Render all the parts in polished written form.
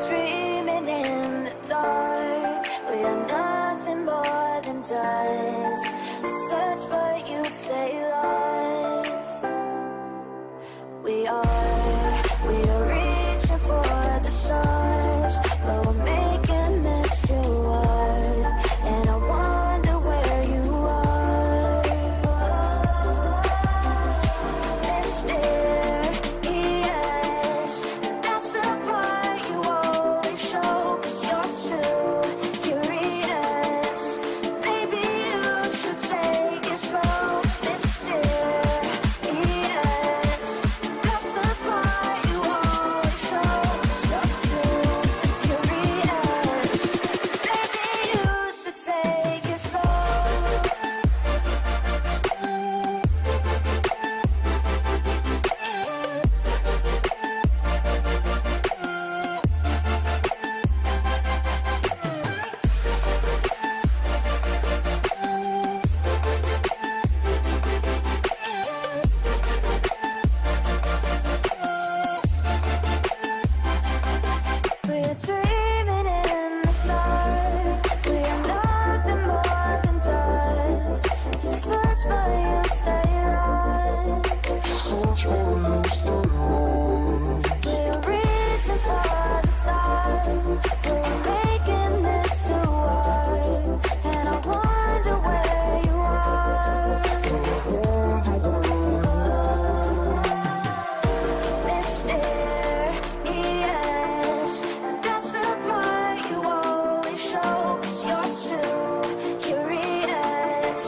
dreaming in the dark. We are nothing more than dust. Search but you stay lost. We are reaching for the stars, but we're making this too hard. And I wonder where you are. Mysterious, that's the part you always show. 'Cause you're too curious. Maybe you should take it slow. Mysterious, that's the part you always show. 'Cause you're too curious. Maybe you should take it slow. We're dreaming in the dark. We are nothing more than dust. You search but you stay lost. We're reaching for the stars, but we're making this too hard. And I wonder where you are. Mysterious, that's the part you always show. 'Cause you're too curious.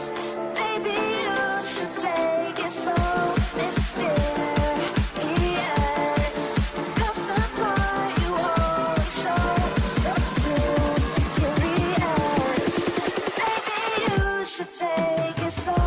Maybe you should take it slow. Mysterious, that's the part you always show. 'Cause you're too curious. Maybe you should take it slow.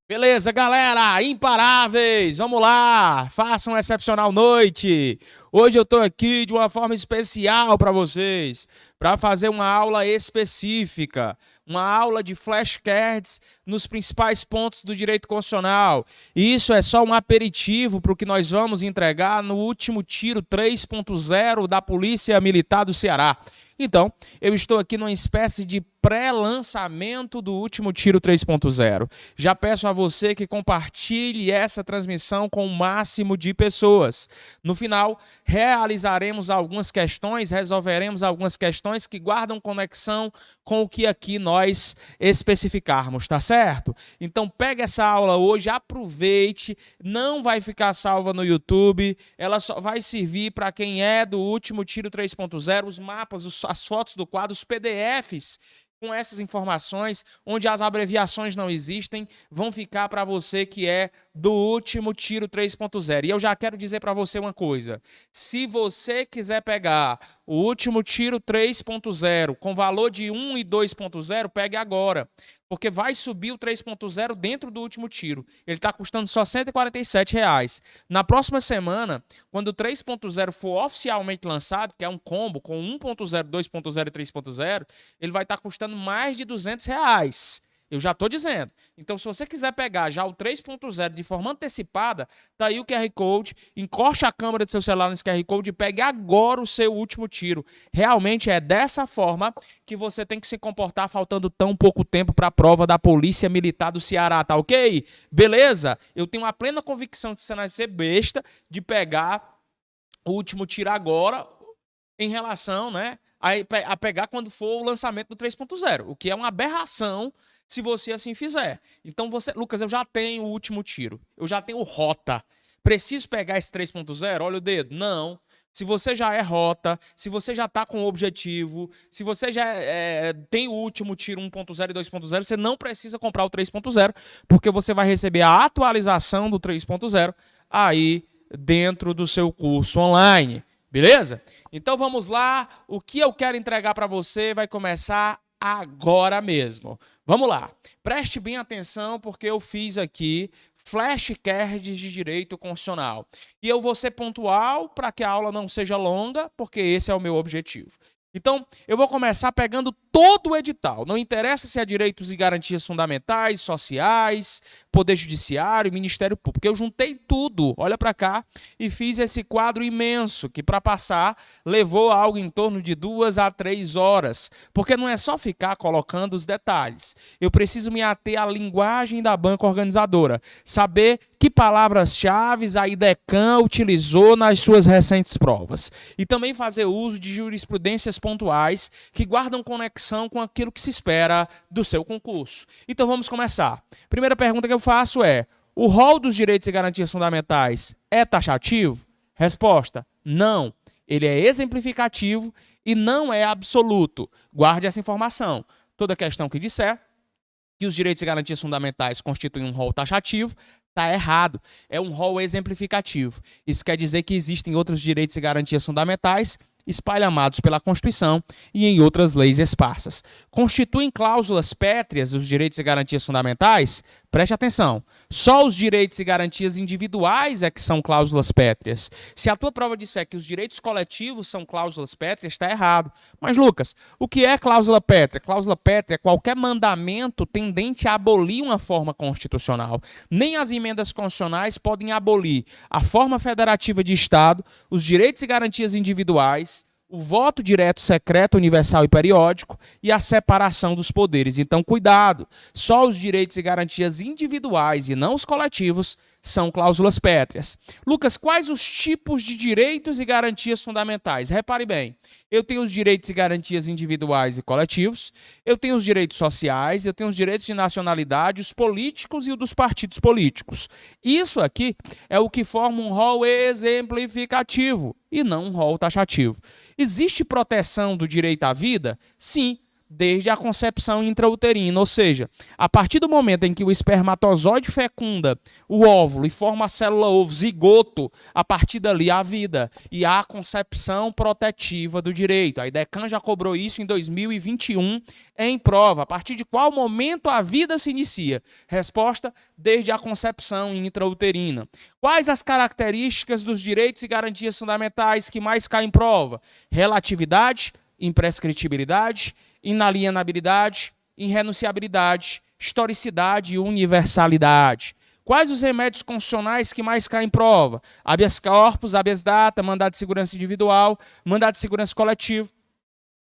Beleza, galera, imparáveis, vamos lá, façam uma excepcional noite. Hoje eu tô aqui de uma forma especial para vocês, para fazer uma aula específica, uma aula de flashcards nos principais pontos do direito constitucional. E isso é só um aperitivo para o que nós vamos entregar no último tiro 3.0 da Polícia Militar do Ceará. Então, eu estou aqui numa espécie de pré-lançamento do último tiro 3.0. Já peço a você que compartilhe essa transmissão com o máximo de pessoas. No final, realizaremos algumas questões, resolveremos algumas questões que guardam conexão com o que aqui nós especificarmos, tá certo? Então, pega essa aula hoje, aproveite, não vai ficar salva no YouTube, ela só vai servir para quem é do último tiro 3.0, os mapas, as fotos do quadro, os PDFs com essas informações, onde as abreviações não existem, vão ficar para você que é do último tiro 3.0. E eu já quero dizer para você uma coisa, se você quiser pegar o último tiro 3.0 com valor de 1 e 2.0, pegue agora, porque vai subir o 3.0 dentro do último tiro. Ele está custando só R$ 147. Na próxima semana, quando o 3.0 for oficialmente lançado, que é um combo com 1.0, 2.0 e 3.0, ele vai estar custando mais de R$ 200. Eu já estou dizendo. Então, se você quiser pegar já o 3.0 de forma antecipada, tá aí o QR Code, encoste a câmera do seu celular nesse QR Code e pegue agora o seu último tiro. Realmente é dessa forma que você tem que se comportar faltando tão pouco tempo para a prova da Polícia Militar do Ceará, tá ok? Beleza? Eu tenho uma plena convicção que você não vai ser besta de pegar o último tiro agora em relação, né, a pegar quando for o lançamento do 3.0, o que é uma aberração se você assim fizer. Então, Lucas, eu já tenho o último tiro, eu já tenho rota. Preciso pegar esse 3.0? Olha o dedo. Não. Se você já é rota, se você já está com o objetivo, se você já tem o último tiro 1.0 e 2.0, você não precisa comprar o 3.0, porque você vai receber a atualização do 3.0 aí dentro do seu curso online. Beleza? Então, vamos lá. O que eu quero entregar para você vai começar agora mesmo. Vamos lá, preste bem atenção porque eu fiz aqui flashcards de direito constitucional. E eu vou ser pontual para que a aula não seja longa, porque esse é o meu objetivo. Então, eu vou começar pegando todo o edital. Não interessa se é direitos e garantias fundamentais, sociais, Poder Judiciário, Ministério Público. Eu juntei tudo, olha para cá, e fiz esse quadro imenso, que para passar levou algo em torno de 2 a 3 horas. Porque não é só ficar colocando os detalhes. Eu preciso me ater à linguagem da banca organizadora. Saber que palavras-chave a IDECAN utilizou nas suas recentes provas. E também fazer uso de jurisprudências pontuais que guardam conexão com aquilo que se espera do seu concurso. Então vamos começar. Primeira pergunta que eu faço é: o rol dos direitos e garantias fundamentais é taxativo? Resposta: não. Ele é exemplificativo e não é absoluto. Guarde essa informação. Toda questão que disser que os direitos e garantias fundamentais constituem um rol taxativo, está errado. É um rol exemplificativo. Isso quer dizer que existem outros direitos e garantias fundamentais espalhamados pela Constituição e em outras leis esparsas. Constituem cláusulas pétreas os direitos e garantias fundamentais? Preste atenção. Só os direitos e garantias individuais é que são cláusulas pétreas. Se a tua prova disser que os direitos coletivos são cláusulas pétreas, está errado. Mas, Lucas, o que é cláusula pétrea? Cláusula pétrea é qualquer mandamento tendente a abolir uma forma constitucional. Nem as emendas constitucionais podem abolir a forma federativa de Estado, os direitos e garantias individuais, o voto direto, secreto, universal e periódico e a separação dos poderes. Então, cuidado, só os direitos e garantias individuais e não os coletivos são cláusulas pétreas. Lucas, quais os tipos de direitos e garantias fundamentais? Repare bem, eu tenho os direitos e garantias individuais e coletivos, eu tenho os direitos sociais, eu tenho os direitos de nacionalidade, os políticos e os dos partidos políticos. Isso aqui é o que forma um rol exemplificativo e não um rol taxativo. Existe proteção do direito à vida? Sim, desde a concepção intrauterina, ou seja, a partir do momento em que o espermatozoide fecunda o óvulo e forma a célula ovo zigoto, a partir dali há vida e há a concepção protetiva do direito. A IDECAN já cobrou isso em 2021 em prova. A partir de qual momento a vida se inicia? Resposta: desde a concepção intrauterina. Quais as características dos direitos e garantias fundamentais que mais caem em prova? Relatividade, imprescritibilidade, inalienabilidade, irrenunciabilidade, historicidade e universalidade. Quais os remédios constitucionais que mais caem em prova? Habeas corpus, habeas data, mandado de segurança individual, mandado de segurança coletivo,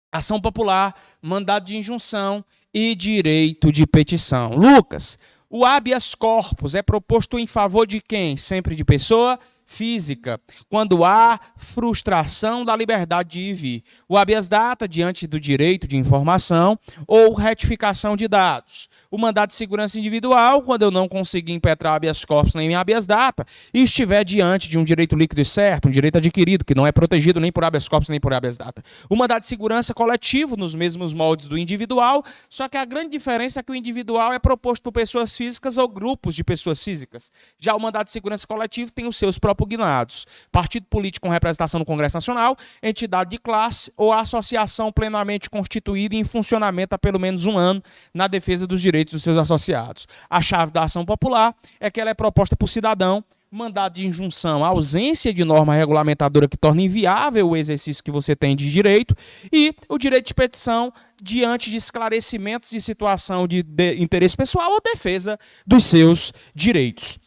ação popular, mandado de injunção e direito de petição. Lucas, o habeas corpus é proposto em favor de quem? Sempre de pessoa física, quando há frustração da liberdade de ir e vir. O habeas data, diante do direito de informação ou retificação de dados. O mandado de segurança individual, quando eu não conseguir impetrar habeas corpus nem habeas data e estiver diante de um direito líquido e certo, um direito adquirido, que não é protegido nem por habeas corpus nem por habeas data. O mandado de segurança coletivo, nos mesmos moldes do individual, só que a grande diferença é que o individual é proposto por pessoas físicas ou grupos de pessoas físicas. Já o mandado de segurança coletivo tem os seus propugnados. Partido político com representação no Congresso Nacional, entidade de classe ou associação plenamente constituída e em funcionamento há pelo menos 1 ano na defesa dos direitos dos seus associados. A chave da ação popular é que ela é proposta por cidadão, mandado de injunção, a ausência de norma regulamentadora que torna inviável o exercício que você tem de direito, e o direito de petição diante de esclarecimentos de situação de interesse pessoal ou defesa dos seus direitos.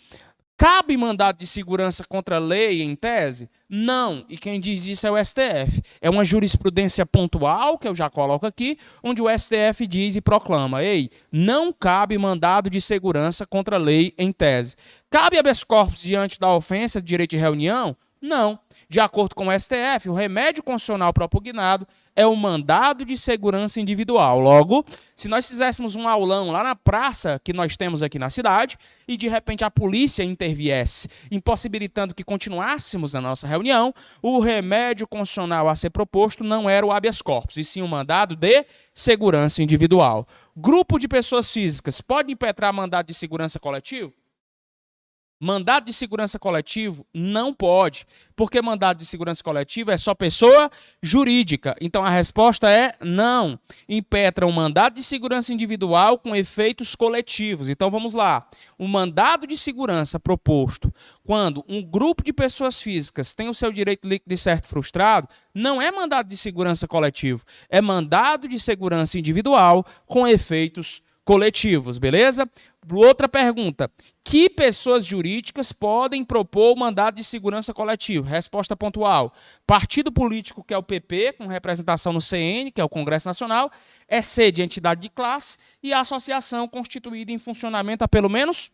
Cabe mandado de segurança contra a lei, em tese? Não. E quem diz isso é o STF. É uma jurisprudência pontual, que eu já coloco aqui, onde o STF diz e proclama: ei, não cabe mandado de segurança contra a lei, em tese. Cabe habeas corpus diante da ofensa de direito de reunião? Não. De acordo com o STF, o remédio constitucional propugnado é o mandado de segurança individual. Logo, se nós fizéssemos um aulão lá na praça que nós temos aqui na cidade e de repente a polícia interviesse, impossibilitando que continuássemos a nossa reunião, o remédio constitucional a ser proposto não era o habeas corpus, e sim o mandado de segurança individual. Grupo de pessoas físicas pode impetrar mandado de segurança coletivo? Mandado de segurança coletivo não pode, porque mandado de segurança coletivo é só pessoa jurídica. Então a resposta é não. Impetra um mandado de segurança individual com efeitos coletivos. Então vamos lá. O mandado de segurança proposto quando um grupo de pessoas físicas tem o seu direito líquido e certo frustrado, não é mandado de segurança coletivo, é mandado de segurança individual com efeitos coletivos, beleza? Outra pergunta. Que pessoas jurídicas podem propor o mandado de segurança coletivo? Resposta pontual. Partido político, que é o PP, com representação no CN, que é o Congresso Nacional, EC de entidade de classe e a associação constituída em funcionamento há pelo menos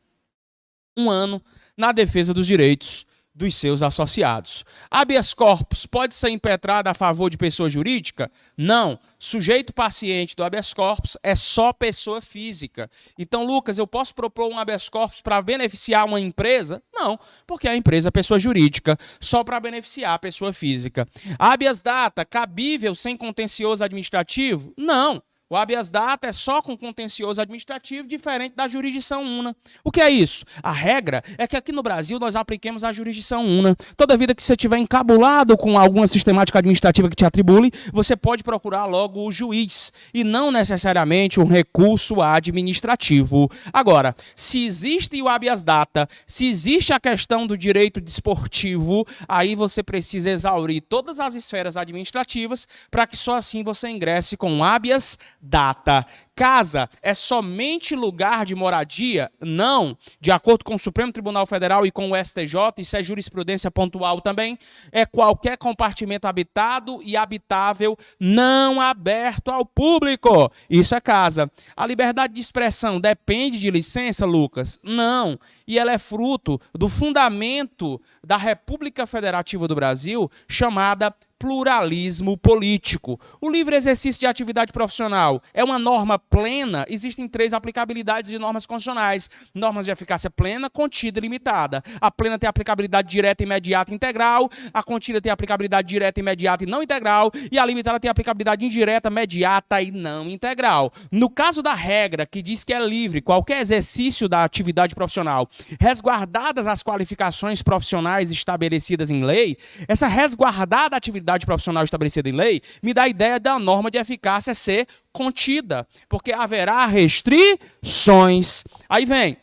um ano na defesa dos direitos dos seus associados. Habeas corpus pode ser impetrado a favor de pessoa jurídica? Não. Sujeito paciente do habeas corpus é só pessoa física. Então, Lucas, eu posso propor um habeas corpus para beneficiar uma empresa? Não, porque a empresa é pessoa jurídica, só para beneficiar a pessoa física. Habeas data, cabível sem contencioso administrativo? Não. O habeas data é só com contencioso administrativo, diferente da jurisdição una. O que é isso? A regra é que aqui no Brasil nós apliquemos a jurisdição una. Toda vida que você estiver encabulado com alguma sistemática administrativa que te atribule, você pode procurar logo o juiz e não necessariamente um recurso administrativo. Agora, se existe o habeas data, se existe a questão do direito desportivo, aí você precisa exaurir todas as esferas administrativas para que só assim você ingresse com o habeas data. Casa é somente lugar de moradia? Não. De acordo com o Supremo Tribunal Federal e com o STJ, isso é jurisprudência pontual também, é qualquer compartimento habitado e habitável não aberto ao público. Isso é casa. A liberdade de expressão depende de licença, Lucas? Não. E ela é fruto do fundamento da República Federativa do Brasil, chamada pluralismo político. O livre exercício de atividade profissional é uma norma plena? Existem 3 aplicabilidades de normas constitucionais. Normas de eficácia plena, contida e limitada. A plena tem aplicabilidade direta, imediata e integral. A contida tem aplicabilidade direta, imediata e não integral. E a limitada tem aplicabilidade indireta, imediata e não integral. No caso da regra, que diz que é livre qualquer exercício da atividade profissional, resguardadas as qualificações profissionais estabelecidas em lei, essa resguardada atividade profissional estabelecida em lei me dá a ideia da norma de eficácia ser contida, porque haverá restrições. Aí vem,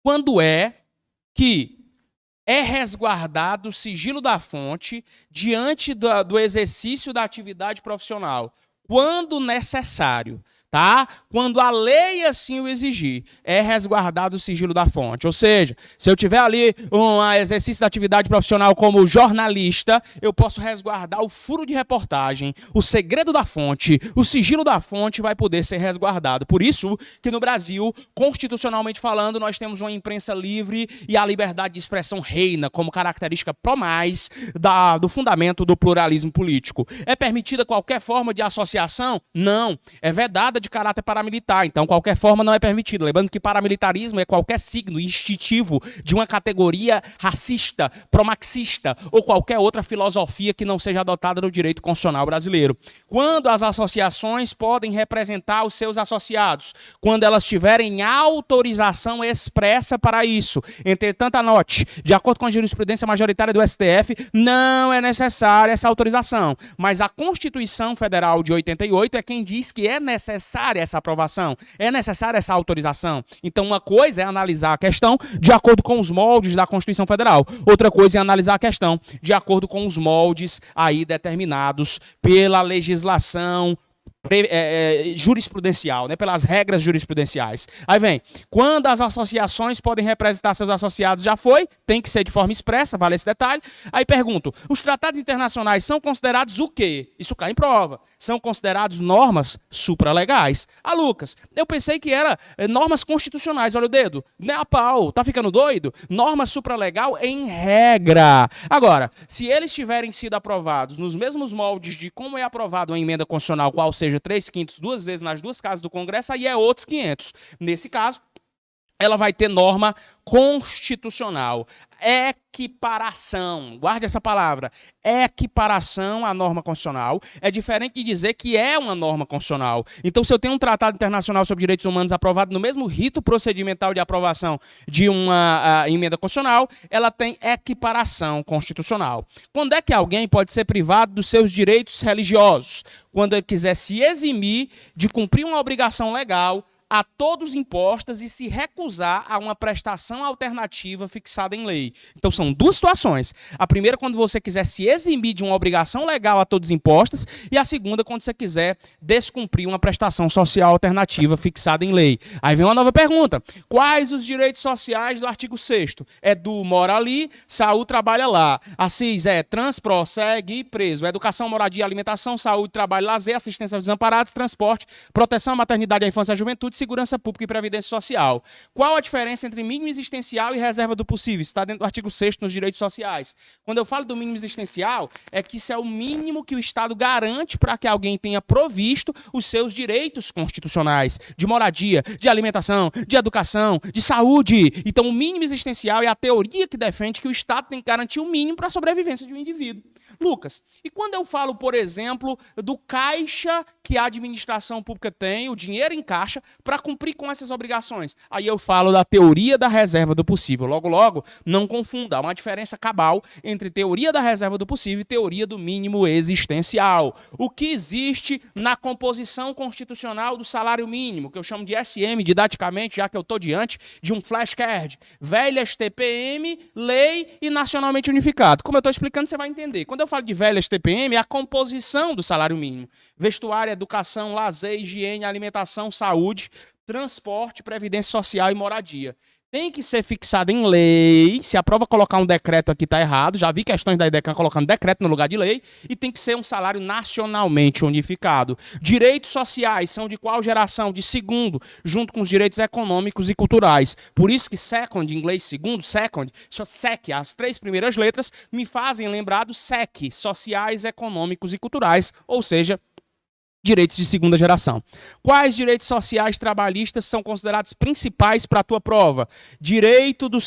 quando é que é resguardado o sigilo da fonte diante do exercício da atividade profissional? Quando necessário. Tá? Quando a lei assim o exigir, é resguardado o sigilo da fonte. Ou seja, se eu tiver ali um exercício da atividade profissional como jornalista, eu posso resguardar o furo de reportagem, o segredo da fonte, o sigilo da fonte vai poder ser resguardado. Por isso que no Brasil, constitucionalmente falando, nós temos uma imprensa livre e a liberdade de expressão reina como característica pró-mais do fundamento do pluralismo político. É permitida qualquer forma de associação? Não. É vedada de caráter paramilitar, então qualquer forma não é permitida. Lembrando que paramilitarismo é qualquer signo instintivo de uma categoria racista, promarxista ou qualquer outra filosofia que não seja adotada no direito constitucional brasileiro. Quando as associações podem representar os seus associados? Quando elas tiverem autorização expressa para isso. Entretanto, anote, de acordo com a jurisprudência majoritária do STF, não é necessária essa autorização, mas a Constituição Federal de 88 é quem diz que é necessária essa aprovação, é necessária essa autorização. Então, uma coisa é analisar a questão de acordo com os moldes da Constituição Federal, outra coisa é analisar a questão de acordo com os moldes aí determinados pela legislação jurisprudencial, né, pelas regras jurisprudenciais. Aí vem, quando as associações podem representar seus associados, já foi, tem que ser de forma expressa, vale esse detalhe. Aí pergunto, os tratados internacionais são considerados o quê? Isso cai em prova. São considerados normas supralegais. Ah, Lucas, eu pensei que era normas constitucionais, olha o dedo, né, a pau, tá ficando doido? Norma supralegal em regra. Agora, se eles tiverem sido aprovados nos mesmos moldes de como é aprovado uma emenda constitucional, qual seja 3/5, 2 vezes nas 2 casas do Congresso, aí é outros 500. Nesse caso, ela vai ter norma constitucional. Equiparação, guarde essa palavra, equiparação à norma constitucional é diferente de dizer que é uma norma constitucional. Então, se eu tenho um tratado internacional sobre direitos humanos aprovado no mesmo rito procedimental de aprovação de uma emenda constitucional, ela tem equiparação constitucional. Quando é que alguém pode ser privado dos seus direitos religiosos? Quando ele quiser se eximir de cumprir uma obrigação legal a todos impostas e se recusar a uma prestação alternativa fixada em lei. Então, são duas situações. A primeira, quando você quiser se eximir de uma obrigação legal a todos impostas, e a segunda, quando você quiser descumprir uma prestação social alternativa fixada em lei. Aí vem uma nova pergunta. Quais os direitos sociais do artigo 6º? Edu mora ali, Saúl trabalha lá. Assis é trans, pró, segue e preso. Educação, moradia, alimentação, saúde, trabalho, lazer, assistência aos desamparados, transporte, proteção à maternidade, à infância e à juventude, segurança pública e previdência social. Qual a diferença entre mínimo existencial e reserva do possível? Isso está dentro do artigo 6º nos direitos sociais. Quando eu falo do mínimo existencial, é que isso é o mínimo que o Estado garante para que alguém tenha provisto os seus direitos constitucionais, de moradia, de alimentação, de educação, de saúde. Então, o mínimo existencial é a teoria que defende que o Estado tem que garantir o mínimo para a sobrevivência de um indivíduo. Lucas, e quando eu falo, por exemplo, do caixa que a administração pública tem, o dinheiro em caixa, para cumprir com essas obrigações? Aí eu falo da teoria da reserva do possível. Logo, não confunda. Há uma diferença cabal entre teoria da reserva do possível e teoria do mínimo existencial. O que existe na composição constitucional do salário mínimo, que eu chamo de SM, didaticamente, já que eu estou diante de um flashcard. Velhas TPM, lei e nacionalmente unificado. Como eu estou explicando, você vai entender. Quando eu falo de velhas TPM, é a composição do salário mínimo. Vestuário, educação, lazer, higiene, alimentação, saúde, transporte, previdência social e moradia. Tem que ser fixado em lei. Se a prova colocar um decreto aqui, está errado. Já vi questões da IDECAN colocando decreto no lugar de lei. E tem que ser um salário nacionalmente unificado. Direitos sociais são de qual geração? De segundo, junto com os direitos econômicos e culturais. Por isso que second, em inglês segundo, second, SEC, as 3 primeiras letras, me fazem lembrar do SEC, sociais, econômicos e culturais. Ou seja, direitos de segunda geração. Quais direitos sociais trabalhistas são considerados principais para a tua prova? Direito do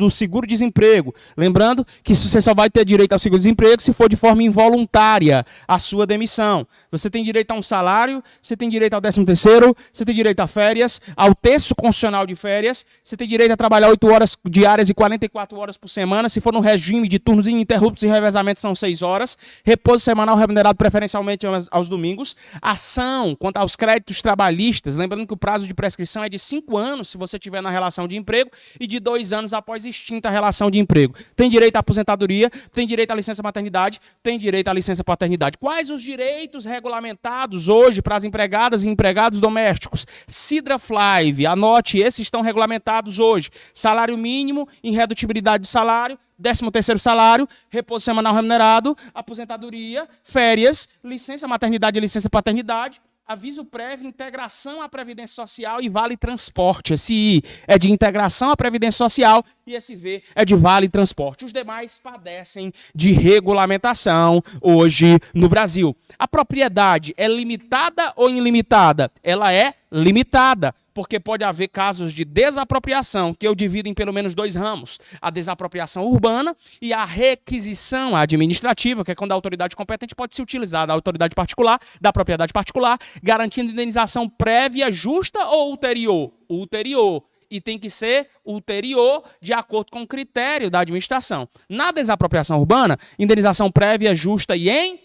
seguro-desemprego. Lembrando que você só vai ter direito ao seguro-desemprego se for de forma involuntária a sua demissão. Você tem direito a um salário, você tem direito ao 13º, você tem direito a férias, ao terço constitucional de férias, você tem direito a trabalhar 8 horas diárias e 44 horas por semana, se for no regime de turnos ininterruptos e revezamento são 6 horas, repouso semanal remunerado preferencialmente aos domingos, ação quanto aos créditos trabalhistas, lembrando que o prazo de prescrição é de 5 anos se você estiver na relação de emprego e de 2 anos após extinta a relação de emprego. Tem direito à aposentadoria, tem direito à licença maternidade, tem direito à licença paternidade. Quais os direitos regulamentados hoje para as empregadas e empregados domésticos? Sidra Flive, anote, esses estão regulamentados hoje. Salário mínimo, irredutibilidade do salário, 13º salário, repouso semanal remunerado, aposentadoria, férias, licença maternidade e licença paternidade, aviso prévio, integração à Previdência Social e vale transporte. Esse I é de integração à Previdência Social e esse V é de vale transporte. Os demais padecem de regulamentação hoje no Brasil. A propriedade é limitada ou ilimitada? Ela é limitada, porque pode haver casos de desapropriação, que eu divido em pelo menos 2 ramos. A desapropriação urbana e a requisição administrativa, que é quando a autoridade competente pode se utilizar da autoridade particular, da propriedade particular, garantindo indenização prévia, justa ou ulterior? Ulterior. E tem que ser ulterior de acordo com o critério da administração. Na desapropriação urbana, indenização prévia, justa e em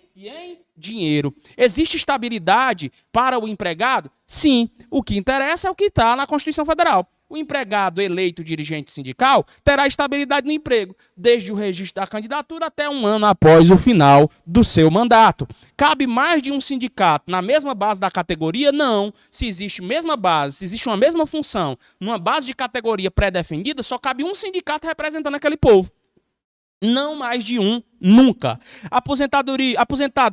dinheiro. Existe estabilidade para o empregado? Sim. O que interessa é o que está na Constituição Federal. O empregado eleito dirigente sindical terá estabilidade no emprego, desde o registro da candidatura até 1 ano após o final do seu mandato. Cabe mais de um sindicato na mesma base da categoria? Não. Se existe mesma base, se existe uma mesma função, numa base de categoria pré-definida, só cabe um sindicato representando aquele povo. Não mais de um, nunca. Aposentado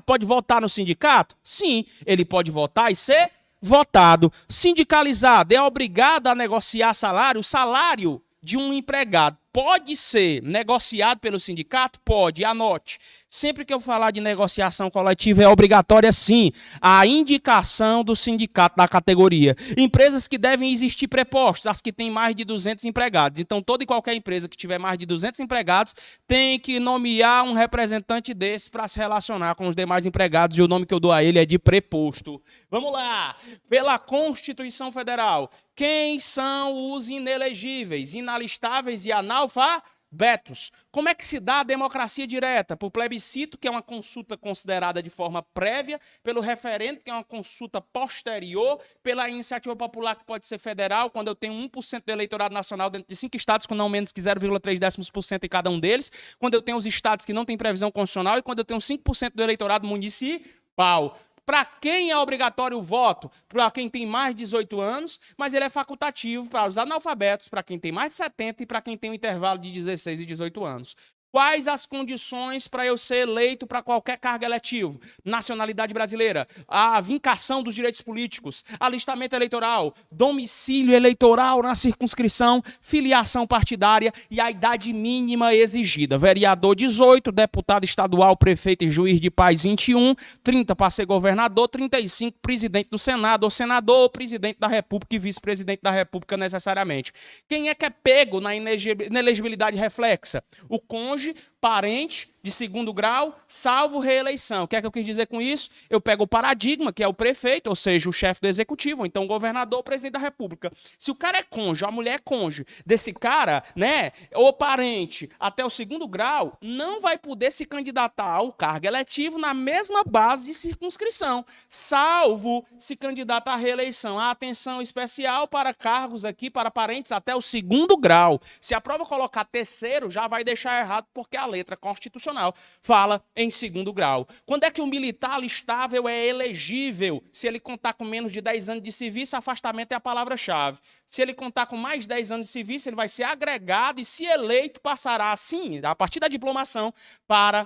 pode votar no sindicato? Sim, ele pode votar e ser votado. Sindicalizado é obrigado a negociar salário? O salário de um empregado pode ser negociado pelo sindicato? Pode, anote. Sempre que eu falar de negociação coletiva, é obrigatória, sim, a indicação do sindicato da categoria. Empresas que devem existir prepostos, as que têm mais de 200 empregados. Então, toda e qualquer empresa que tiver mais de 200 empregados tem que nomear um representante desse para se relacionar com os demais empregados, e o nome que eu dou a ele é de preposto. Vamos lá. Pela Constituição Federal, quem são os inelegíveis, inalistáveis e analfabetos? Como é que se dá a democracia direta? Por plebiscito, que é uma consulta considerada de forma prévia, pelo referendo, que é uma consulta posterior, pela iniciativa popular, que pode ser federal, quando eu tenho 1% do eleitorado nacional dentro de 5 estados, com não menos que 0,3% em cada um deles, quando eu tenho os estados que não têm previsão constitucional e quando eu tenho 5% do eleitorado municipal. Para quem é obrigatório o voto? Para quem tem mais de 18 anos, mas ele é facultativo para os analfabetos, para quem tem mais de 70 e para quem tem um intervalo de 16 e 18 anos. Quais as condições para eu ser eleito para qualquer cargo eletivo? Nacionalidade brasileira, a vincação dos direitos políticos, alistamento eleitoral, domicílio eleitoral na circunscrição, filiação partidária e a idade mínima exigida. Vereador 18, deputado estadual, prefeito e juiz de paz 21, 30 para ser governador, 35 presidente do Senado, ou senador, ou presidente da República e vice-presidente da República necessariamente. Quem é que é pego na inelegibilidade reflexa? O cônjuge, parente de segundo grau, salvo reeleição. O que é que eu quis dizer com isso? Eu pego o paradigma, que é o prefeito, ou seja, o chefe do executivo, ou então o governador, o presidente da república. Se o cara é cônjuge, a mulher é cônjuge desse cara, né, ou parente até o segundo grau, não vai poder se candidatar ao cargo eletivo na mesma base de circunscrição, salvo se candidatar à reeleição. A atenção especial para cargos aqui, para parentes até o segundo grau. Se a prova colocar terceiro, já vai deixar errado, porque a letra constitucional fala em segundo grau. Quando é que o militar alistável é elegível? Se ele contar com menos de 10 anos de serviço, afastamento é a palavra-chave. Se ele contar com mais de 10 anos de serviço, ele vai ser agregado e, se eleito, passará, assim, a partir da diplomação, para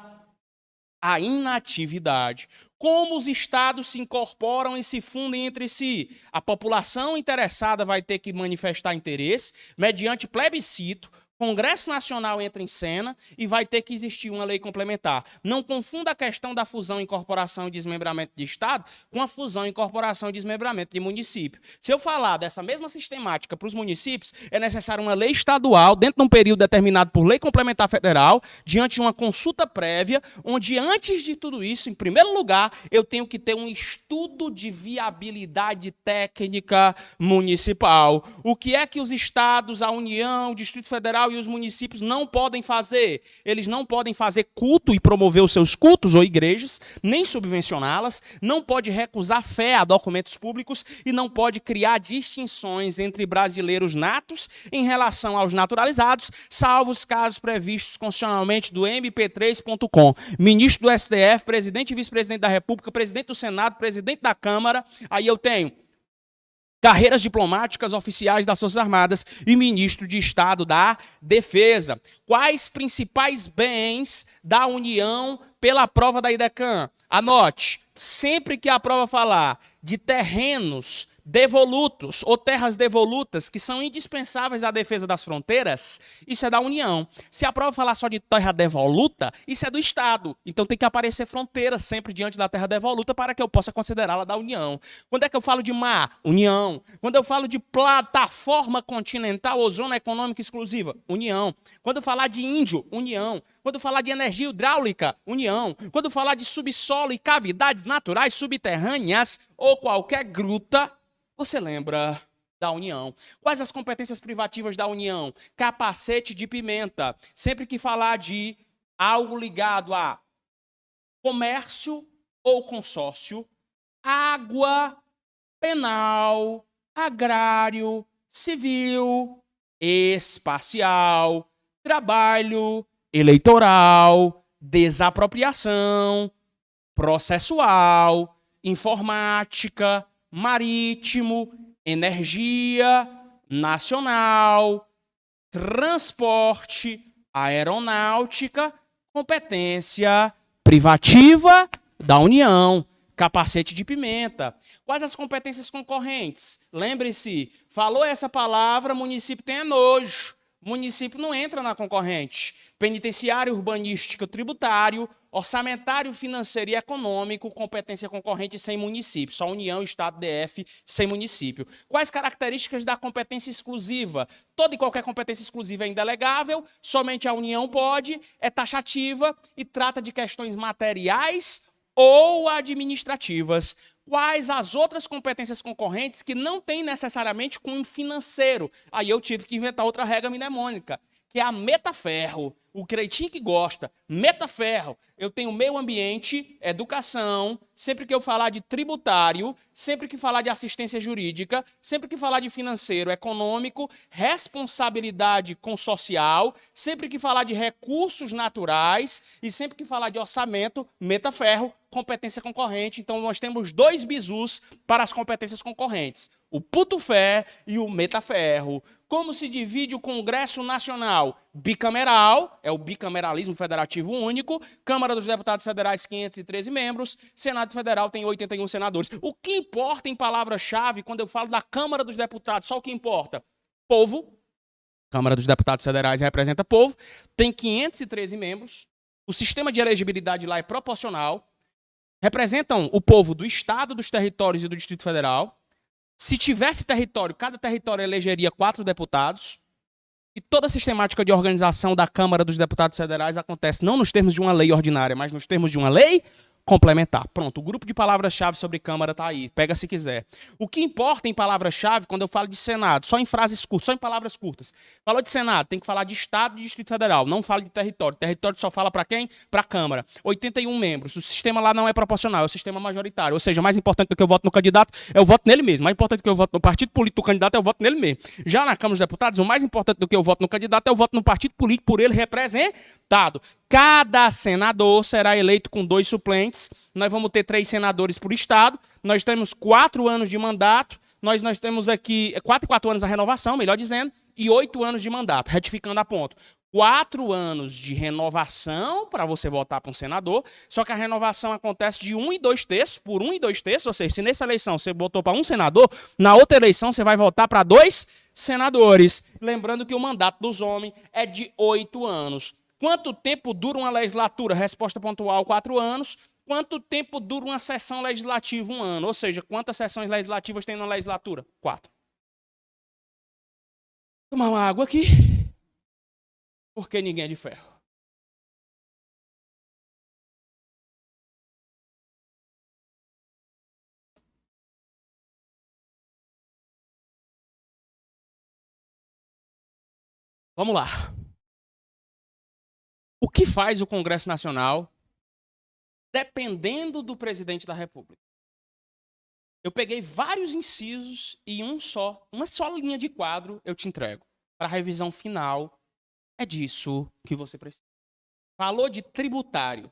a inatividade. Como os estados se incorporam e se fundem entre si? A população interessada vai ter que manifestar interesse mediante plebiscito. Congresso Nacional entra em cena e vai ter que existir uma lei complementar. Não confunda a questão da fusão, incorporação e desmembramento de Estado com a fusão, incorporação e desmembramento de município. Se eu falar dessa mesma sistemática para os municípios, é necessário uma lei estadual, dentro de um período determinado por lei complementar federal, diante de uma consulta prévia, onde, antes de tudo isso, em primeiro lugar, eu tenho que ter um estudo de viabilidade técnica municipal. O que é que os estados, a União, o Distrito Federal e os municípios não podem fazer? Eles não podem fazer culto e promover os seus cultos ou igrejas, nem subvencioná-las, não pode recusar fé a documentos públicos e não pode criar distinções entre brasileiros natos em relação aos naturalizados, salvo os casos previstos constitucionalmente do MP3.com. Ministro do STF, presidente e vice-presidente da República, presidente do Senado, presidente da Câmara, aí eu tenho carreiras diplomáticas oficiais das Forças Armadas e ministro de Estado da Defesa. Quais principais bens da União pela prova da IDECAM? Anote, sempre que a prova falar de terrenos devolutos ou terras devolutas que são indispensáveis à defesa das fronteiras, isso é da União. Se a prova falar só de terra devoluta, isso é do Estado. Então tem que aparecer fronteira sempre diante da terra devoluta para que eu possa considerá-la da União. Quando é que eu falo de mar? União. Quando eu falo de plataforma continental ou zona econômica exclusiva? União. Quando eu falar de índio? União. Quando eu falar de energia hidráulica? União. Quando eu falar de subsolo e cavidades naturais subterrâneas ou qualquer gruta, você lembra da União. Quais as competências privativas da União? Capacete de pimenta. Sempre que falar de algo ligado a comércio ou consórcio, água, penal, agrário, civil, espacial, trabalho, eleitoral, desapropriação, processual, informática, marítimo, energia, nacional, transporte, aeronáutica, competência privativa da União, capacete de pimenta. Quais as competências concorrentes? Lembre-se, falou essa palavra, município tem nojo. município não entra na concorrente. Penitenciário, urbanístico, tributário, orçamentário, financeiro e econômico, competência concorrente sem município. Só União, Estado, DF, sem município. Quais características da competência exclusiva? Toda e qualquer competência exclusiva é indelegável, somente a União pode, é taxativa e trata de questões materiais ou administrativas. Quais as outras competências concorrentes que não têm necessariamente cunho financeiro? Aí eu tive que inventar outra regra mnemônica, que é a meta-ferro. O creitinho que gosta, meta-ferro. Eu tenho meio ambiente, educação, sempre que eu falar de tributário, sempre que falar de assistência jurídica, sempre que falar de financeiro, econômico, responsabilidade social, sempre que falar de recursos naturais e sempre que falar de orçamento, meta-ferro, competência concorrente. Então, nós temos dois bizus para as competências concorrentes, o puto-fé e o meta-ferro. Como se divide o Congresso Nacional? Bicameral, é o bicameralismo federativo único, Câmara dos Deputados Federais, 513 membros, Senado Federal tem 81 senadores. O que importa em palavra-chave quando eu falo da Câmara dos Deputados? Só o que importa? Povo, Câmara dos Deputados Federais representa povo, tem 513 membros, o sistema de elegibilidade lá é proporcional, representam o povo do Estado, dos territórios e do Distrito Federal. Se tivesse território, cada território elegeria 4 deputados. E toda a sistemática de organização da Câmara dos Deputados Federais acontece não nos termos de uma lei ordinária, mas nos termos de uma lei complementar. Pronto, o grupo de palavras-chave sobre Câmara está aí, pega se quiser. O que importa em palavras-chave, quando eu falo de Senado, só em frases curtas, só em palavras curtas. Falou de Senado, tem que falar de Estado e Distrito Federal, não fala de território. Território só fala para quem? Para a Câmara. 81 membros, o sistema lá não é proporcional, é o sistema majoritário, ou seja, mais importante do que eu voto no candidato é o voto nele mesmo, mais importante do que eu voto no partido político do candidato é o voto nele mesmo. Já na Câmara dos Deputados, o mais importante do que eu voto no candidato é o voto no partido político por ele representado. Cada senador será eleito com 2 suplentes. Nós vamos ter 3 senadores por estado. Nós temos 4 anos de mandato. Nós temos aqui 4 anos a renovação, melhor dizendo, e 8 anos de mandato, retificando a ponto. 4 anos de renovação para você votar para um senador, só que a renovação acontece de 1 e 2 terços, por 1 e 2 terços, ou seja, se nessa eleição você votou para um senador, na outra eleição você vai votar para 2 senadores. Lembrando que o mandato dos homens é de 8 anos. Quanto tempo dura uma legislatura? Resposta pontual, 4 anos. Quanto tempo dura uma sessão legislativa? 1 ano. Ou seja, quantas sessões legislativas tem na legislatura? 4. Tomar uma água aqui. Porque ninguém é de ferro. Vamos lá. O que faz o Congresso Nacional dependendo do presidente da República? Eu peguei vários incisos e uma só linha de quadro eu te entrego. Para a revisão final, é disso que você precisa. Falou de tributário,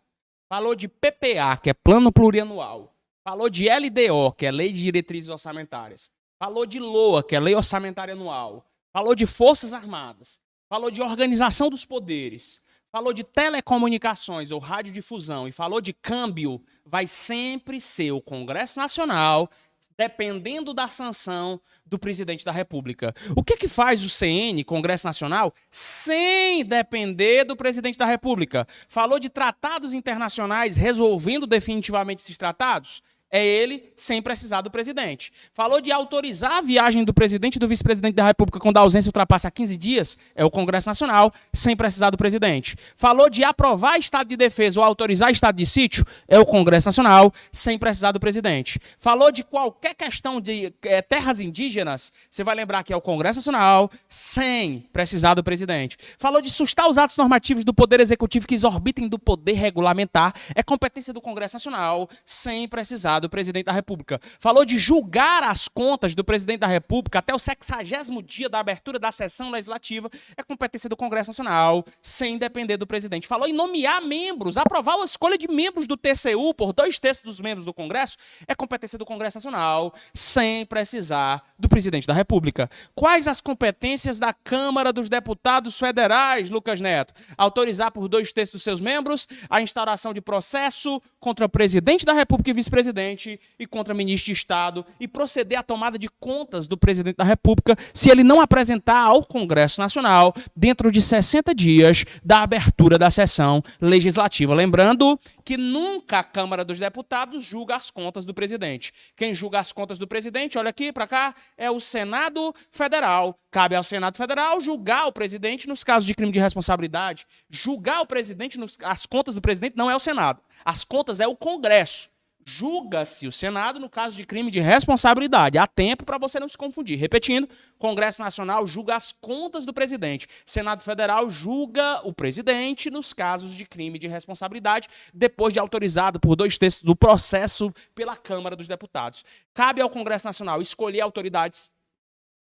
falou de PPA, que é Plano Plurianual, falou de LDO, que é Lei de Diretrizes Orçamentárias, falou de LOA, que é Lei Orçamentária Anual, falou de Forças Armadas, falou de organização dos poderes, falou de telecomunicações ou radiodifusão e falou de câmbio, vai sempre ser o Congresso Nacional, dependendo da sanção do presidente da República. O que faz o CN, Congresso Nacional, sem depender do presidente da República? Falou de tratados internacionais resolvendo definitivamente esses tratados? É ele sem precisar do presidente. Falou de autorizar a viagem do presidente e do vice-presidente da República quando a ausência ultrapassa 15 dias? É o Congresso Nacional sem precisar do presidente. Falou de aprovar estado de defesa ou autorizar estado de sítio? É o Congresso Nacional sem precisar do presidente. Falou de qualquer questão de terras indígenas? Você vai lembrar que é o Congresso Nacional sem precisar do presidente. Falou de sustar os atos normativos do Poder Executivo que exorbitem do poder regulamentar? É competência do Congresso Nacional sem precisar do presidente da República. Falou de julgar as contas do presidente da República até o 60º dia da abertura da sessão legislativa, é competência do Congresso Nacional, sem depender do presidente. Falou em nomear membros, aprovar a escolha de membros do TCU por 2 terços dos membros do Congresso, é competência do Congresso Nacional, sem precisar do presidente da República. Quais as competências da Câmara dos Deputados Federais, Lucas Neto? Autorizar por 2 terços dos seus membros a instauração de processo contra o presidente da República e vice-presidente, presidente e contra ministro de Estado e proceder à tomada de contas do presidente da República se ele não apresentar ao Congresso Nacional dentro de 60 dias da abertura da sessão legislativa. Lembrando que nunca a Câmara dos Deputados julga as contas do presidente. Quem julga as contas do presidente, olha aqui para cá, é o Senado Federal. Cabe ao Senado Federal julgar o presidente nos casos de crime de responsabilidade. Julgar o presidente, as contas do presidente não é o Senado. As contas é o Congresso. Julga-se o Senado no caso de crime de responsabilidade. Há tempo para você não se confundir. Repetindo, Congresso Nacional julga as contas do presidente. Senado Federal julga o presidente nos casos de crime de responsabilidade, depois de autorizado por 2/3 do processo pela Câmara dos Deputados. Cabe ao Congresso Nacional escolher autoridades,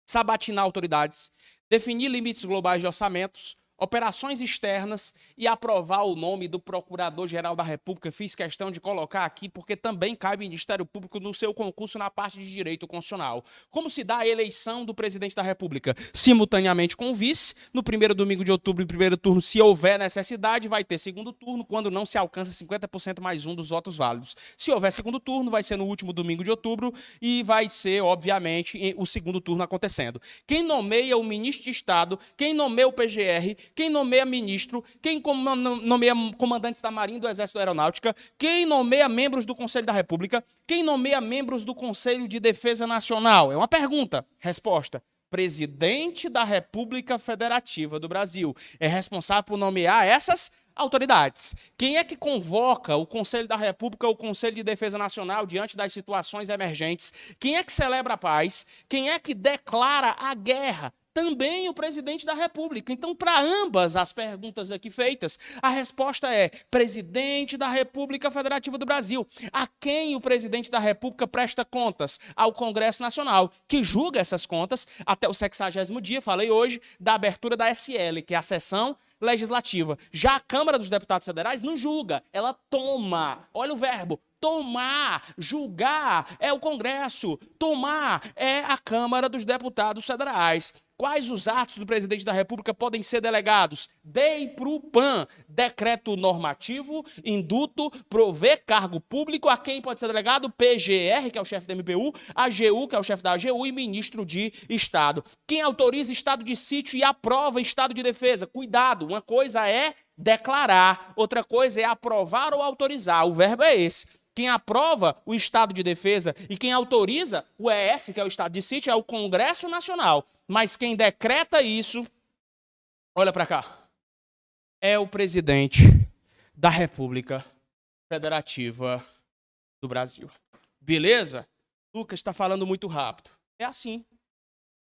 sabatinar autoridades, definir limites globais de orçamentos, operações externas e aprovar o nome do Procurador-Geral da República. Fiz questão de colocar aqui porque também cabe ao Ministério Público no seu concurso na parte de Direito Constitucional. Como se dá a eleição do Presidente da República? Simultaneamente com o vice, no primeiro domingo de outubro, em primeiro turno, se houver necessidade, vai ter segundo turno, quando não se alcança 50% mais um dos votos válidos. Se houver segundo turno, vai ser no último domingo de outubro e vai ser, obviamente, o segundo turno acontecendo. Quem nomeia o ministro de Estado, quem nomeia o PGR, quem nomeia ministro, quem nomeia comandantes da Marinha e do Exército da Aeronáutica, quem nomeia membros do Conselho da República, quem nomeia membros do Conselho de Defesa Nacional. É uma pergunta. Resposta: Presidente da República Federativa do Brasil é responsável por nomear essas autoridades. Quem é que convoca o Conselho da República ou o Conselho de Defesa Nacional diante das situações emergentes? Quem é que celebra a paz? Quem é que declara a guerra? Também o presidente da República. Então, para ambas as perguntas aqui feitas, a resposta é presidente da República Federativa do Brasil. A quem o presidente da República presta contas? Ao Congresso Nacional, que julga essas contas até o 60º dia, falei hoje, da abertura da SL, que é a sessão legislativa. Já a Câmara dos Deputados Federais não julga, ela toma. Olha o verbo. Tomar, julgar é o Congresso, tomar é a Câmara dos Deputados Federais. Quais os atos do presidente da República podem ser delegados? DEI pro PAN, decreto normativo, induto, prover cargo público. A quem pode ser delegado? PGR, que é o chefe da MPU, AGU, que é o chefe da AGU, e ministro de Estado. Quem autoriza estado de sítio e aprova estado de defesa? Cuidado, uma coisa é declarar, outra coisa é aprovar ou autorizar. O verbo é esse. Quem aprova o estado de defesa e quem autoriza o ES, que é o estado de sítio, é o Congresso Nacional. Mas quem decreta isso, olha para cá, é o presidente da República Federativa do Brasil. Beleza? Lucas está falando muito rápido. É assim.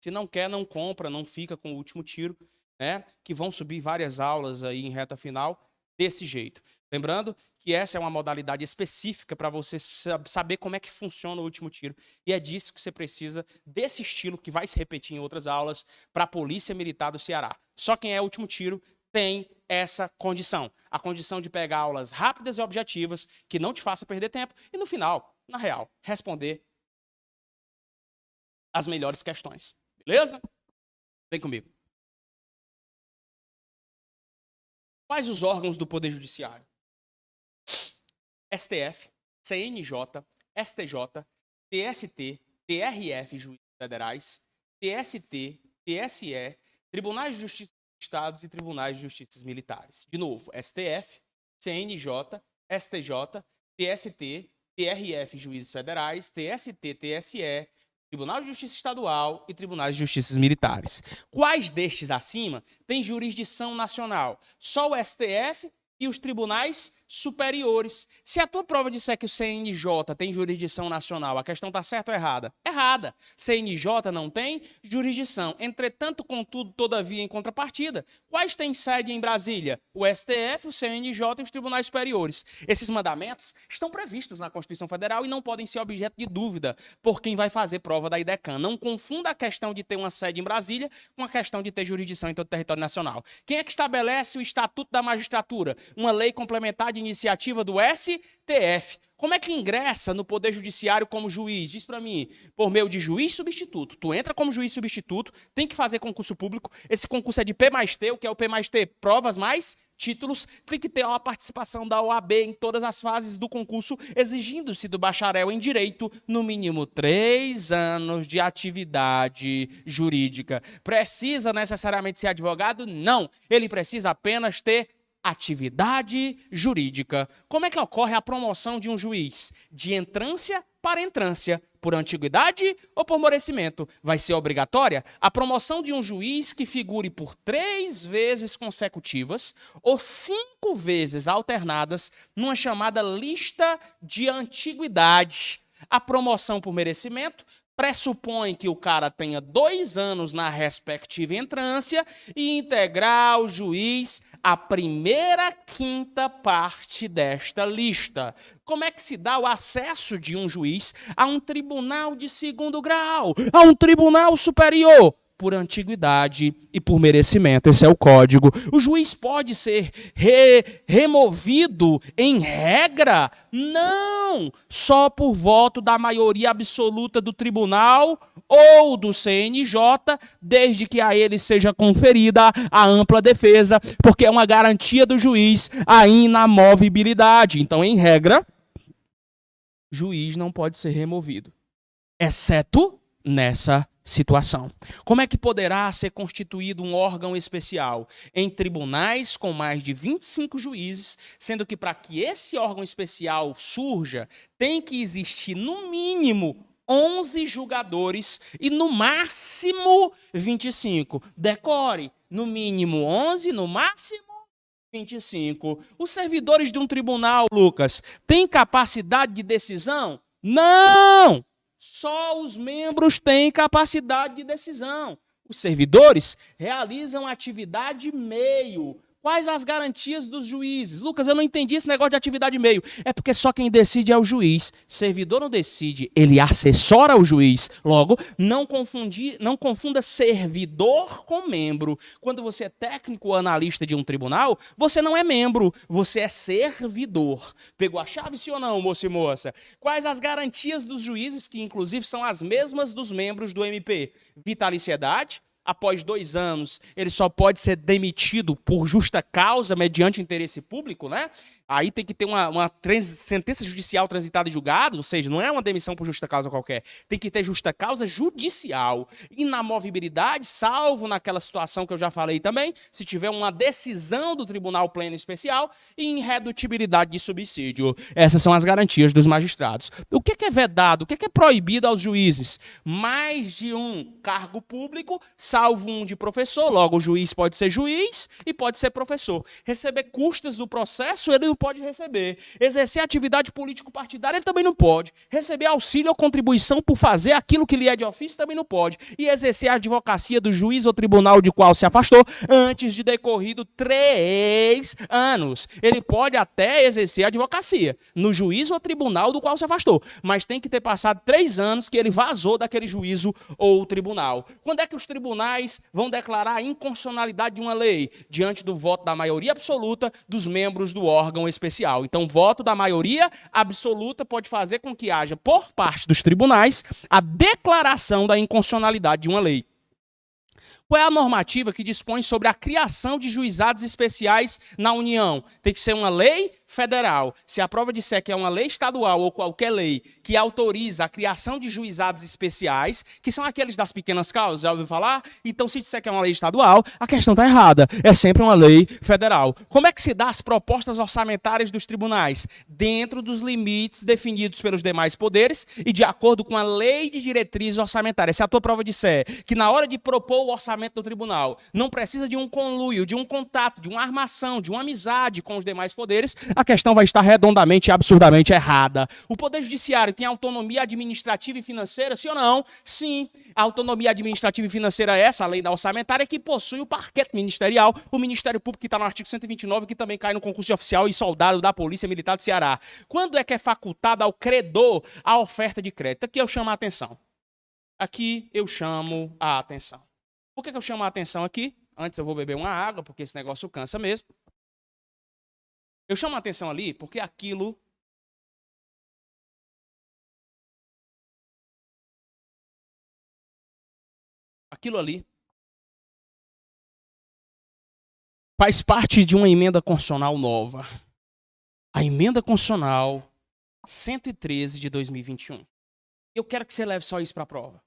Se não quer, não compra, não fica com o último tiro, né? Que vão subir várias aulas aí em reta final desse jeito. Lembrando que essa é uma modalidade específica para você saber como é que funciona o último tiro. E é disso que você precisa, desse estilo que vai se repetir em outras aulas, para a Polícia Militar do Ceará. Só quem é o último tiro tem essa condição. A condição de pegar aulas rápidas e objetivas, que não te faça perder tempo, e no final, na real, responder as melhores questões. Beleza? Vem comigo. Quais os órgãos do Poder Judiciário? STF, CNJ, STJ, TST, TRF, Juízes Federais, TST, TSE, Tribunais de Justiça dos Estados e Tribunais de Justiça Militares. De novo, STF, CNJ, STJ, TST, TRF, Juízes Federais, TST, TSE, Tribunal de Justiça Estadual e Tribunais de Justiça Militares. Quais destes acima têm jurisdição nacional? Só o STF e os tribunais superiores. Se a tua prova disser que o CNJ tem jurisdição nacional, a questão está certa ou errada? Errada. CNJ não tem jurisdição. Entretanto, contudo, todavia, em contrapartida, quais têm sede em Brasília? O STF, o CNJ e os tribunais superiores. Esses mandamentos estão previstos na Constituição Federal e não podem ser objeto de dúvida por quem vai fazer prova da IDECAN. Não confunda a questão de ter uma sede em Brasília com a questão de ter jurisdição em todo o território nacional. Quem é que estabelece o Estatuto da Magistratura? Uma lei complementar de iniciativa do STF. Como é que ingressa no Poder Judiciário como juiz? Diz para mim, por meio de juiz substituto. Tu entra como juiz substituto, tem que fazer concurso público. Esse concurso é de P mais T, o que é o P mais T? Provas mais títulos, tem que ter a participação da OAB em todas as fases do concurso, exigindo-se do bacharel em Direito, no mínimo 3 anos de atividade jurídica. Precisa necessariamente ser advogado? Não. Ele precisa apenas ter atividade jurídica. Como é que ocorre a promoção de um juiz? De entrância para entrância, por antiguidade ou por merecimento? Vai ser obrigatória a promoção de um juiz que figure por 3 vezes consecutivas ou 5 vezes alternadas numa chamada lista de antiguidade. A promoção por merecimento pressupõe que o cara tenha 2 anos na respectiva entrância e integrar o juiz a primeira quinta parte desta lista. Como é que se dá o acesso de um juiz a um tribunal de 2º grau, a um tribunal superior? Por antiguidade e por merecimento. Esse é o código. O juiz pode ser removido em regra? Não! Só por voto da maioria absoluta do tribunal ou do CNJ, desde que a ele seja conferida a ampla defesa, porque é uma garantia do juiz a inamovibilidade. Então, em regra, juiz não pode ser removido, exceto nessa situação. Como é que poderá ser constituído um órgão especial? Em tribunais com mais de 25 juízes, sendo que para que esse órgão especial surja, tem que existir no mínimo 11 julgadores e no máximo 25. Decore, no mínimo 11, no máximo 25. Os servidores de um tribunal, Lucas, têm capacidade de decisão? Não! Só os membros têm capacidade de decisão. Os servidores realizam atividade meio. Quais as garantias dos juízes? Lucas, eu não entendi esse negócio de atividade meio. É porque só quem decide é o juiz. Servidor não decide, ele assessora o juiz. Logo, não confunda servidor com membro. Quando você é técnico ou analista de um tribunal, você não é membro, você é servidor. Pegou a chave, sim ou não, moço e moça? Quais as garantias dos juízes, que inclusive são as mesmas dos membros do MP? Vitaliciedade. Após 2 anos, ele só pode ser demitido por justa causa, mediante interesse público, né? Aí tem que ter uma sentença judicial transitada e julgada, ou seja, não é uma demissão por justa causa qualquer. Tem que ter justa causa judicial. Inamovibilidade, salvo naquela situação que eu já falei também, se tiver uma decisão do Tribunal Pleno Especial, e irredutibilidade de subsídio. Essas são as garantias dos magistrados. O que é vedado? O que é proibido aos juízes? Mais de um cargo público, salvo um de professor. Logo, o juiz pode ser juiz e pode ser professor. Receber custas do processo, ele não pode receber. Exercer atividade político-partidária, ele também não pode. Receber auxílio ou contribuição por fazer aquilo que lhe é de ofício, também não pode. E exercer a advocacia do juiz ou tribunal de qual se afastou antes de decorrido 3 anos. Ele pode até exercer a advocacia no juízo ou tribunal do qual se afastou, mas tem que ter passado 3 anos que ele vazou daquele juízo ou tribunal. Quando é que os tribunais vão declarar a inconstitucionalidade de uma lei? Diante do voto da maioria absoluta dos membros do órgão especial. Então, o voto da maioria absoluta pode fazer com que haja, por parte dos tribunais, a declaração da inconstitucionalidade de uma lei. Qual é a normativa que dispõe sobre a criação de juizados especiais na União? Tem que ser uma lei federal. Se a prova disser que é uma lei estadual ou qualquer lei que autoriza a criação de juizados especiais, que são aqueles das pequenas causas, já ouviu falar? Então, se disser que é uma lei estadual, a questão está errada. É sempre uma lei federal. Como é que se dá as propostas orçamentárias dos tribunais? Dentro dos limites definidos pelos demais poderes e de acordo com a lei de diretrizes orçamentárias. Se a tua prova disser que na hora de propor o orçamento do tribunal não precisa de um conluio, de um contato, de uma armação, de uma amizade com os demais poderes, a questão vai estar redondamente e absurdamente errada. O Poder Judiciário tem autonomia administrativa e financeira, sim ou não? Sim. A autonomia administrativa e financeira é essa, a lei da orçamentária, que possui o parquete ministerial, o Ministério Público, que está no artigo 129, que também cai no concurso de oficial e soldado da Polícia Militar do Ceará. Quando é que é facultada ao credor a oferta de crédito? Aqui eu chamo a atenção. Aqui eu chamo a atenção. Por que eu chamo a atenção aqui? Antes eu vou beber uma água, porque esse negócio cansa mesmo. Eu chamo a atenção ali porque aquilo ali faz parte de uma emenda constitucional nova. A emenda constitucional 113 de 2021. Eu quero que você leve só isso para a prova.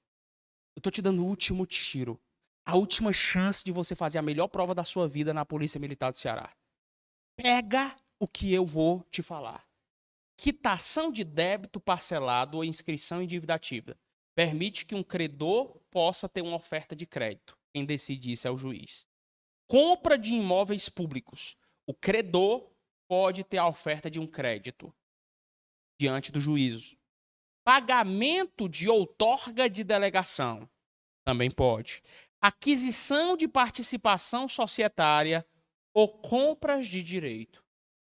Eu estou te dando o último tiro. A última chance de você fazer a melhor prova da sua vida na Polícia Militar do Ceará. Pega o que eu vou te falar. Quitação de débito parcelado ou inscrição em dívida ativa. Permite que um credor possa ter uma oferta de crédito. Quem decide isso é o juiz. Compra de imóveis públicos. O credor pode ter a oferta de um crédito diante do juízo. Pagamento de outorga de delegação. Também pode. Aquisição de participação societária ou compras de direito.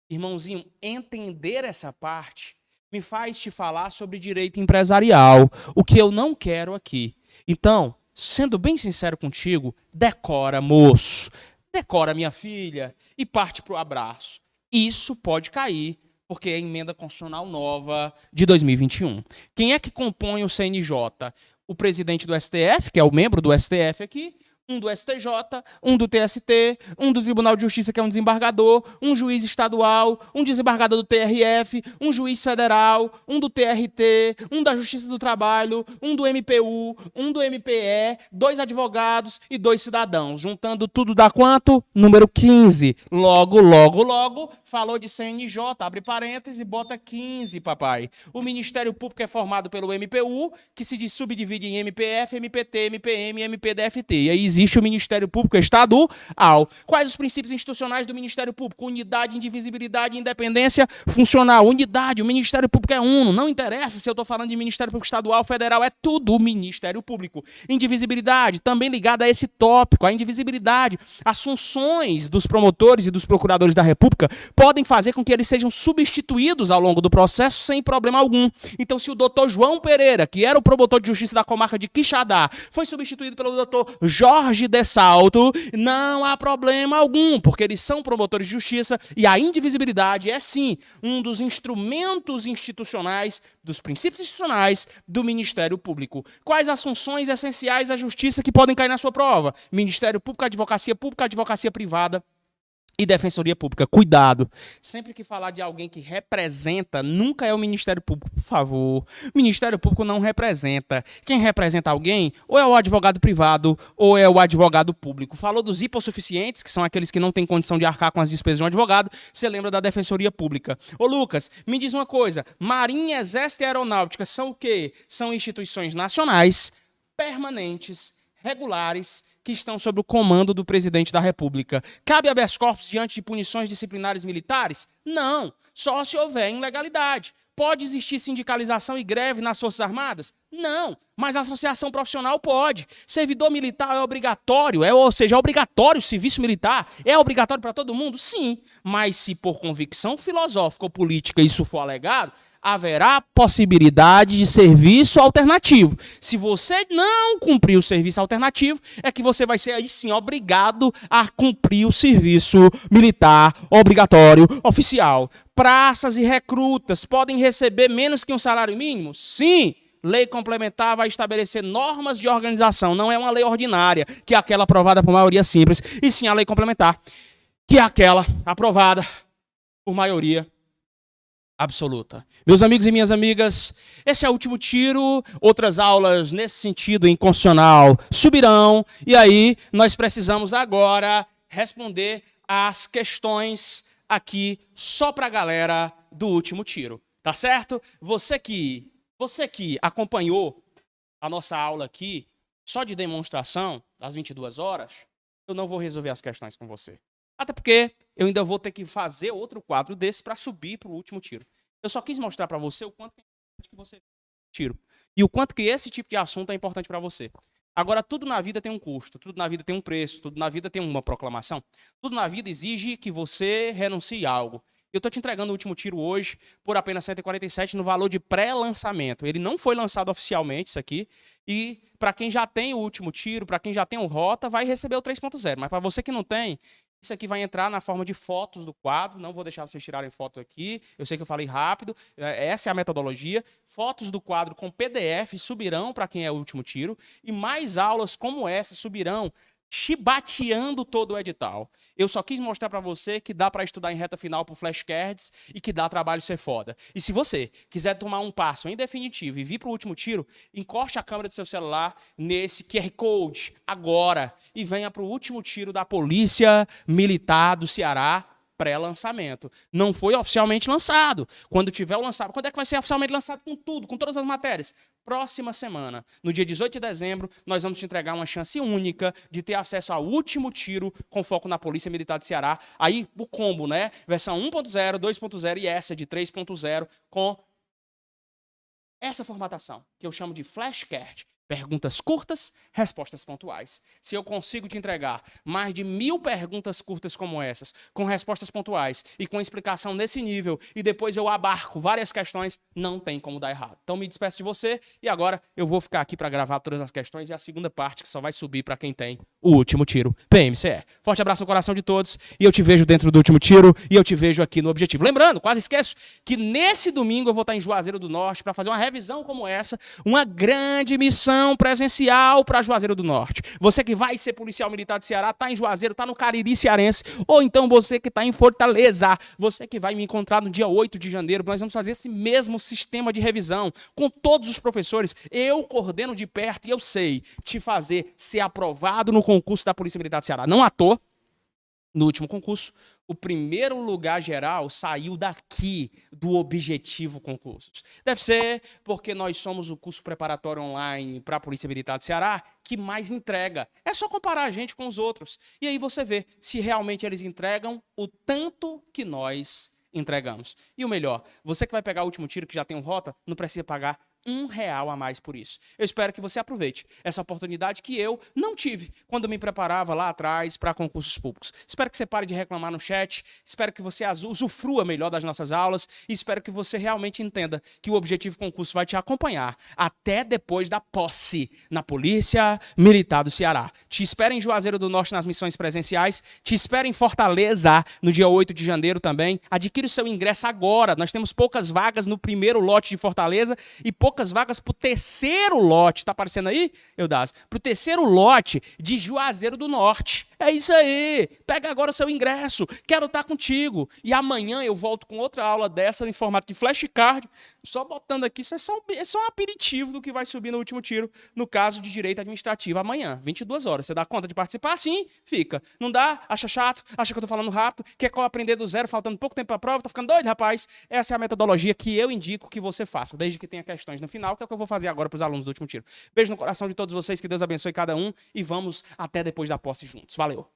Irmãozinho, entender essa parte me faz te falar sobre direito empresarial, o que eu não quero aqui. Então, sendo bem sincero contigo, decora, moço, decora, minha filha, e parte para o abraço. Isso pode cair, porque é a emenda constitucional nova de 2021. Quem é que compõe o CNJ? O presidente do STF, que é o membro do STF aqui, um do STJ, um do TST, um do Tribunal de Justiça, que é um desembargador, um juiz estadual, um desembargador do TRF, um juiz federal, um do TRT, um da Justiça do Trabalho, um do MPU, um do MPE, 2 advogados e 2 cidadãos. Juntando tudo dá quanto? Número 15. Logo, falou de CNJ, abre parênteses e bota 15, papai. O Ministério Público é formado pelo MPU, que se subdivide em MPF, MPT, MPM e MPDFT. E aí existe o Ministério Público Estadual. Quais os princípios institucionais do Ministério Público? Unidade, indivisibilidade e independência funcional. Unidade, o Ministério Público é uno. Não interessa se eu estou falando de Ministério Público Estadual, Federal, é tudo o Ministério Público. Indivisibilidade, também ligada a esse tópico, a indivisibilidade. As funções dos promotores e dos procuradores da República podem fazer com que eles sejam substituídos ao longo do processo sem problema algum. Então, se o doutor João Pereira, que era o promotor de justiça da comarca de Quixadá, foi substituído pelo doutor Jorge de Salto, não há problema algum, porque eles são promotores de justiça e a indivisibilidade é, sim, um dos instrumentos institucionais, dos princípios institucionais do Ministério Público. Quais as funções essenciais da justiça que podem cair na sua prova? Ministério Público, advocacia privada e Defensoria Pública. Cuidado. Sempre que falar de alguém que representa, nunca é o Ministério Público, por favor. O Ministério Público não representa. Quem representa alguém, ou é o advogado privado, ou é o advogado público. Falou dos hipossuficientes, que são aqueles que não têm condição de arcar com as despesas de um advogado, você lembra da Defensoria Pública. Ô, Lucas, me diz uma coisa. Marinha, Exército e Aeronáutica são o quê? São instituições nacionais, permanentes, regulares, que estão sob o comando do presidente da República. Cabe habeas corpus diante de punições disciplinares militares? Não, só se houver ilegalidade. Pode existir sindicalização e greve nas Forças Armadas? Não, mas a associação profissional pode. Servidor militar é obrigatório, ou seja, é obrigatório o serviço militar? É obrigatório para todo mundo? Sim, mas se por convicção filosófica ou política isso for alegado, haverá possibilidade de serviço alternativo. Se você não cumprir o serviço alternativo, é que você vai ser aí sim obrigado a cumprir o serviço militar obrigatório oficial. Praças e recrutas podem receber menos que um salário mínimo? Sim. Lei complementar vai estabelecer normas de organização. Não é uma lei ordinária, que é aquela aprovada por maioria simples, e sim a lei complementar, que é aquela aprovada por maioria absoluta. Meus amigos e minhas amigas, esse é o último tiro. Outras aulas nesse sentido em constitucional subirão. E aí nós precisamos agora responder às questões aqui só para a galera do último tiro. Tá certo? Você que acompanhou a nossa aula aqui, só de demonstração, às 22 horas, eu não vou resolver as questões com você. Até porque eu ainda vou ter que fazer outro quadro desse para subir para o último tiro. Eu só quis mostrar para você o quanto é importante que você tiro. E o quanto que esse tipo de assunto é importante para você. Agora, tudo na vida tem um custo, tudo na vida tem um preço, tudo na vida tem uma proclamação. Tudo na vida exige que você renuncie a algo. Eu estou te entregando o último tiro hoje por apenas 147 no valor de pré-lançamento. Ele não foi lançado oficialmente, isso aqui. E para quem já tem o último tiro, para quem já tem o Rota, vai receber o 3.0. Mas para você que não tem, isso aqui vai entrar na forma de fotos do quadro. Não vou deixar vocês tirarem foto aqui. Eu sei que eu falei rápido. Essa é a metodologia. Fotos do quadro com PDF subirão para quem é o último tiro. E mais aulas como essa subirão chibateando todo o edital. Eu só quis mostrar para você que dá para estudar em reta final por flashcards e que dá trabalho ser foda. E se você quiser tomar um passo em definitivo e vir para o último tiro, encoste a câmera do seu celular nesse QR Code agora e venha para o último tiro da Polícia Militar do Ceará, pré-lançamento. Não foi oficialmente lançado. Quando tiver o lançado, quando é que vai ser oficialmente lançado com tudo, com todas as matérias? Próxima semana, no dia 18 de dezembro, nós vamos te entregar uma chance única de ter acesso ao último tiro com foco na Polícia Militar do Ceará. Aí o combo, né? Versão 1.0, 2.0 e essa de 3.0 com essa formatação, que eu chamo de flashcard. Perguntas curtas, respostas pontuais. Se eu consigo te entregar mais de 1000 perguntas curtas como essas, com respostas pontuais e com explicação nesse nível, e depois eu abarco várias questões, não tem como dar errado. Então me despeço de você e agora eu vou ficar aqui para gravar todas as questões e a segunda parte que só vai subir para quem tem o último tiro PMCE. Forte abraço no coração de todos e eu te vejo dentro do último tiro e eu te vejo aqui no Objetivo. Lembrando, quase esqueço, que nesse domingo eu vou estar em Juazeiro do Norte para fazer uma revisão como essa, uma grande missão presencial para Juazeiro do Norte. Você que vai ser policial militar do Ceará, está em Juazeiro, está no Cariri cearense, ou então você que está em Fortaleza, você que vai me encontrar no dia 8 de janeiro, nós vamos fazer esse mesmo sistema de revisão com todos os professores. Eu coordeno de perto e eu sei te fazer ser aprovado no concurso da Polícia Militar do Ceará. Não à toa, no último concurso, o primeiro lugar geral saiu daqui do Objetivo Concursos. Deve ser porque nós somos o curso preparatório online para a Polícia Militar do Ceará que mais entrega. É só comparar a gente com os outros. E aí você vê se realmente eles entregam o tanto que nós entregamos. E o melhor, você que vai pegar o último tiro que já tem um rota, não precisa pagar R$1 a mais por isso. Eu espero que você aproveite essa oportunidade que eu não tive quando me preparava lá atrás para concursos públicos. Espero que você pare de reclamar no chat, espero que você usufrua melhor das nossas aulas e espero que você realmente entenda que o Objetivo Concurso vai te acompanhar até depois da posse na Polícia Militar do Ceará. Te espero em Juazeiro do Norte nas missões presenciais, te espero em Fortaleza no dia 8 de janeiro também. Adquire o seu ingresso agora, nós temos poucas vagas no primeiro lote de Fortaleza e poucas vagas para o terceiro lote, tá aparecendo aí, Eudas? Para o terceiro lote de Juazeiro do Norte. É isso aí, pega agora o seu ingresso, quero estar contigo. E amanhã eu volto com outra aula dessa em formato de flashcard, só botando aqui, isso é só um aperitivo do que vai subir no último tiro, no caso de direito administrativo, amanhã, 22 horas. Você dá conta de participar? Sim, fica. Não dá? Acha chato? Acha que eu tô falando rápido? Quer aprender do zero, faltando pouco tempo para a prova? Tá ficando doido, rapaz? Essa é a metodologia que eu indico que você faça, desde que tenha questões no final, que é o que eu vou fazer agora para os alunos do último tiro. Beijo no coração de todos vocês, que Deus abençoe cada um e vamos até depois da posse juntos. Valeu!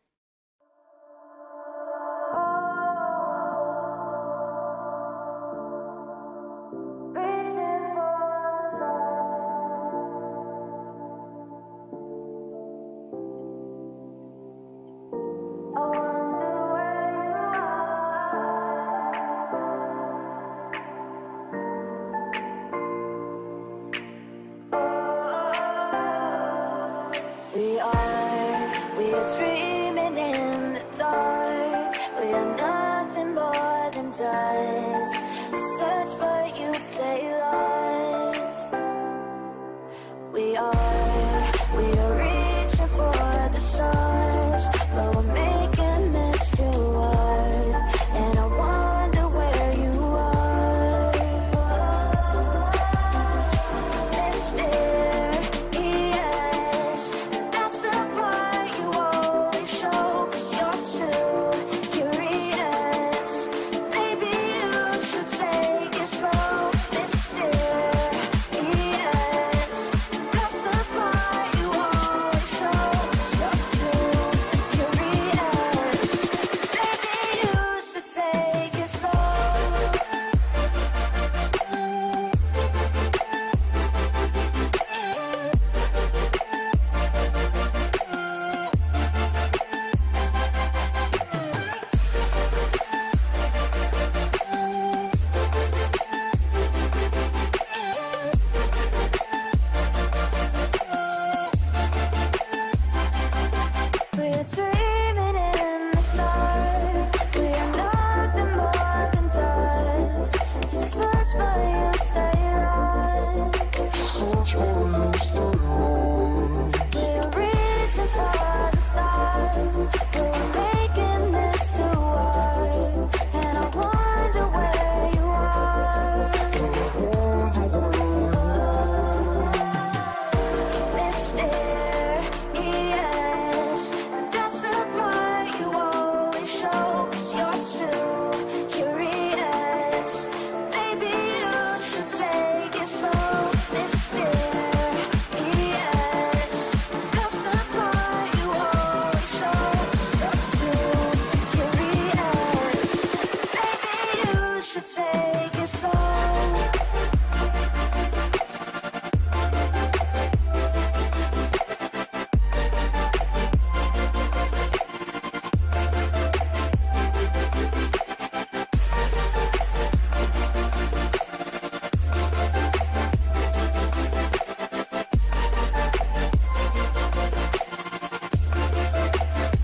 We are dreaming in the dark. We are nothing more than dust.